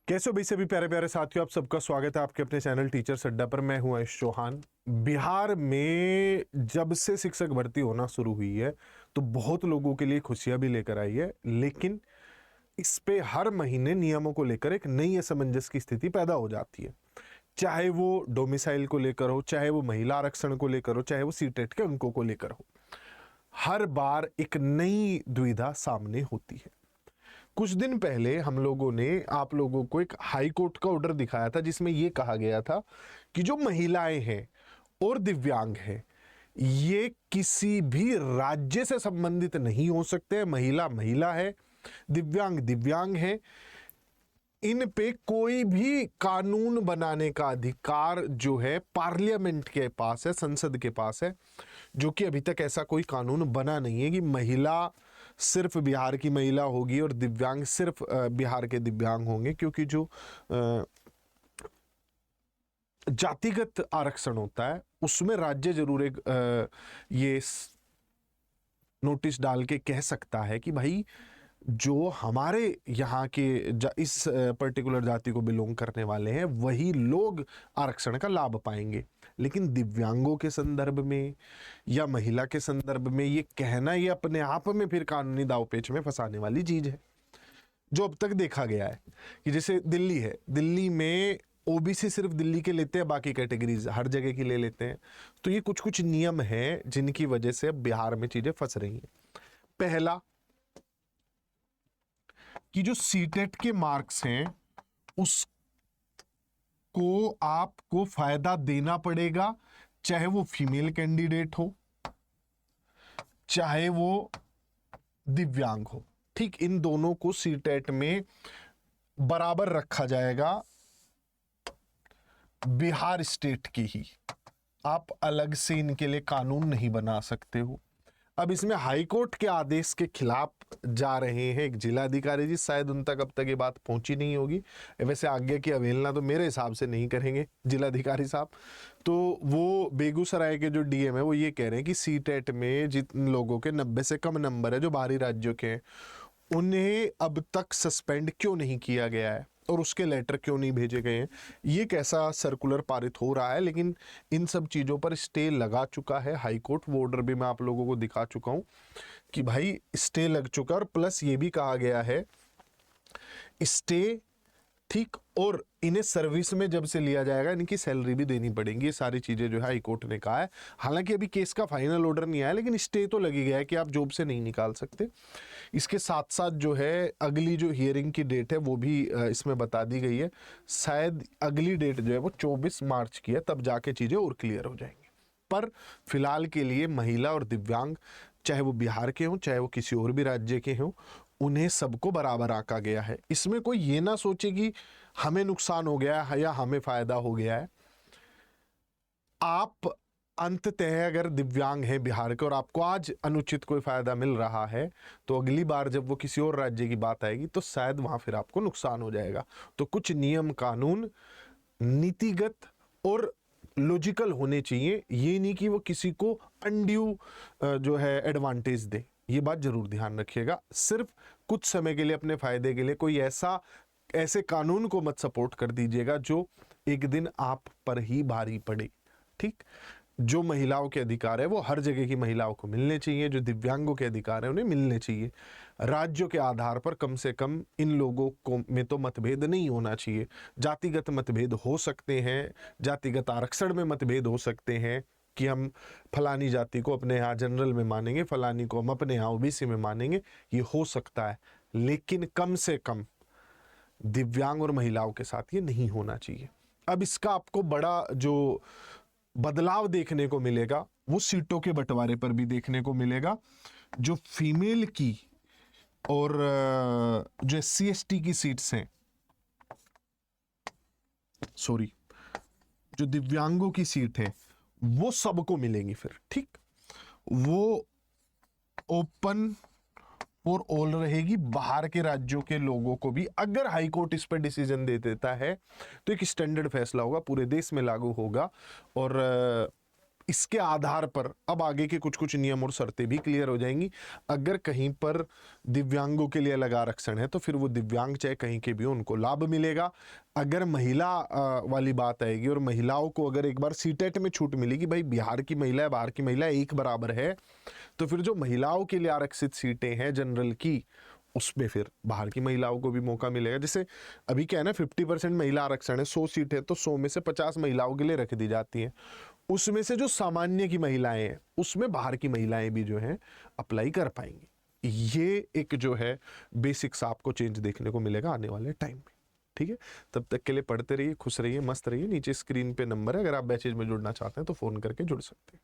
कैसे हो भाई सभी प्यारे प्यारे साथियों, आप सबका स्वागत है आपके अपने चैनल टीचर्स अड्डा पर। मैं हूं आयुष चौहान। बिहार में जब से शिक्षक भर्ती होना शुरू हुई है तो बहुत लोगों के लिए खुशियां भी लेकर आई है, लेकिन इस पे हर महीने नियमों को लेकर एक नई असमंजस की स्थिति पैदा हो जाती है। चाहे वो डोमिसाइल को लेकर हो, चाहे वो महिला आरक्षण को लेकर हो, चाहे वो सीटेट के अंकों को लेकर हो, हर बार एक नई दुविधा सामने होती है। कुछ दिन पहले हम लोगों ने आप लोगों को एक हाई कोर्ट का ऑर्डर दिखाया था जिसमें यह कहा गया था कि जो महिलाएं हैं और दिव्यांग हैं ये किसी भी राज्य से संबंधित नहीं हो सकते। महिला महिला है, दिव्यांग दिव्यांग है, इन पे कोई भी कानून बनाने का अधिकार जो है पार्लियामेंट के पास है, संसद के पास है, जो कि अभी तक ऐसा कोई कानून बना नहीं है कि महिला सिर्फ बिहार की महिला होगी और दिव्यांग सिर्फ बिहार के दिव्यांग होंगे। क्योंकि जो जातिगत आरक्षण होता है उसमें राज्य जरूर एक ये नोटिस डाल के कह सकता है कि भाई जो हमारे यहाँ के इस पर्टिकुलर जाति को बिलोंग करने वाले हैं वही लोग आरक्षण का लाभ पाएंगे। लेकिन दिव्यांगों के संदर्भ में या महिला के संदर्भ में ये कहना ये अपने आप में फिर कानूनी दांवपेच में फंसाने वाली चीज है। जो अब तक देखा गया है कि जैसे दिल्ली है, दिल्ली में ओबीसी सिर्फ दिल्ली के लेते हैं, बाकी कैटेगरीज हर जगह की ले लेते हैं। तो ये कुछ कुछ नियम हैं जिनकी वजह से अब बिहार में चीजें फंस रही हैं। पहला कि जो सीटेट के मार्क्स हैं उसको आपको फायदा देना पड़ेगा, चाहे वो फीमेल कैंडिडेट हो चाहे वो दिव्यांग हो। ठीक, इन दोनों को सीटेट में बराबर रखा जाएगा, बिहार स्टेट की ही। आप अलग से इनके लिए कानून नहीं बना सकते हो। अब इसमें हाई कोर्ट के आदेश के खिलाफ जा रहे हैं एक जिलाधिकारी जी, शायद उन तक अब तक ये बात पहुंची नहीं होगी। वैसे आज्ञा की अवहेलना तो मेरे हिसाब से नहीं करेंगे जिलाधिकारी साहब। तो वो बेगूसराय के जो डीएम है वो ये कह रहे हैं कि सीटेट में जिन लोगों के 90 से कम नंबर है जो बाहरी राज्यों के हैं उन्हें अब तक सस्पेंड क्यों नहीं किया गया है और उसके लेटर क्यों नहीं भेजे गए हैं। ये कैसा सर्कुलर पारित हो रहा है, लेकिन इन सब चीज़ों पर स्टे लगा चुका है हाई कोर्ट। वो ऑर्डर भी मैं आप लोगों को दिखा चुका हूं कि भाई स्टे लग चुका। और प्लस ये भी कहा गया है स्टे ठीक, और इन्हें सर्विस में जब से लिया जाएगा इनकी सैलरी भी देनी पड़ेगी। ये सारी चीज़ें जो है हाई कोर्ट ने कहा है। हालांकि अभी केस का फाइनल ऑर्डर नहीं आया, लेकिन स्टे तो लगी गया है कि आप जॉब से नहीं निकाल सकते। इसके साथ साथ जो है अगली जो हियरिंग की डेट है वो भी इसमें बता दी गई है। शायद अगली डेट जो है वो 24 मार्च की है, तब जाके चीज़ें और क्लियर हो जाएंगी। पर फिलहाल के लिए महिला और दिव्यांग चाहे वो बिहार के हों चाहे वो किसी और भी राज्य के हों, उन्हें सबको बराबर आंका गया है। इसमें कोई ये ना सोचे कि हमें नुकसान हो गया है या हमें फायदा हो गया है। आप अंततः अगर दिव्यांग हैं बिहार के और आपको आज अनुचित कोई फायदा मिल रहा है तो अगली बार जब वो किसी और राज्य की बात आएगी तो शायद वहां फिर आपको नुकसान हो जाएगा। तो कुछ नियम कानून नीतिगत और लॉजिकल होने चाहिए, ये नहीं कि वो किसी को अनड्यू जो है एडवांटेज दे। ये बात जरूर ध्यान रखिएगा। सिर्फ कुछ समय के लिए अपने फायदे के लिए कोई ऐसे कानून को मत सपोर्ट कर दीजिएगा जो एक दिन आप पर ही भारी पड़े। ठीक, जो महिलाओं के अधिकार है वो हर जगह की महिलाओं को मिलने चाहिए, जो दिव्यांगों के अधिकार है उन्हें मिलने चाहिए। राज्यों के आधार पर कम से कम इन लोगों को में तो मतभेद नहीं होना चाहिए। जातिगत मतभेद हो सकते हैं, जातिगत आरक्षण में मतभेद हो सकते हैं कि हम फलानी जाति को अपने यहाँ जनरल में मानेंगे, फलानी को हम अपने यहाँ ओबीसी में मानेंगे, ये हो सकता है, लेकिन कम से कम दिव्यांग और महिलाओं के साथ ये नहीं होना चाहिए। अब इसका आपको बड़ा जो बदलाव देखने को मिलेगा वो सीटों के बंटवारे पर भी देखने को मिलेगा। जो फीमेल की और जो SC/ST की सीट्स हैं, सॉरी, जो दिव्यांगों की सीट है वो सबको मिलेंगी फिर। ठीक, वो ओपन और ऑल रहेगी। बाहर के राज्यों के लोगों को भी अगर हाई कोर्ट इस पर डिसीजन दे देता है तो एक स्टैंडर्ड फैसला होगा, पूरे देश में लागू होगा और इसके आधार पर अब आगे के कुछ कुछ नियम और शर्तें भी क्लियर हो जाएंगी। अगर कहीं पर दिव्यांगों के लिए अलग आरक्षण है तो फिर वो दिव्यांग चाहे कहीं के भी उनको लाभ मिलेगा। अगर महिला वाली बात आएगी और महिलाओं को अगर एक बार सीटेट में छूट मिलेगी, भाई बिहार की महिला है बाहर की महिला एक बराबर है, तो फिर जो महिलाओं के लिए आरक्षित सीटें हैं जनरल की, उसमें फिर बाहर की महिलाओं को भी मौका मिलेगा। जैसे अभी क्या है ना, 50% महिला आरक्षण है, 100 सीट है तो 100 में से 50 महिलाओं के लिए रख दी जाती है। उसमें से जो सामान्य की महिलाएं हैं उसमें बाहर की महिलाएं भी जो हैं अप्लाई कर पाएंगी। ये एक जो है बेसिक्स आपको चेंज देखने को मिलेगा आने वाले टाइम में। ठीक है, तब तक के लिए पढ़ते रहिए, खुश रहिए, मस्त रहिए। नीचे स्क्रीन पे नंबर है, अगर आप बैचेज में जुड़ना चाहते हैं तो फोन करके जुड़ सकते हैं।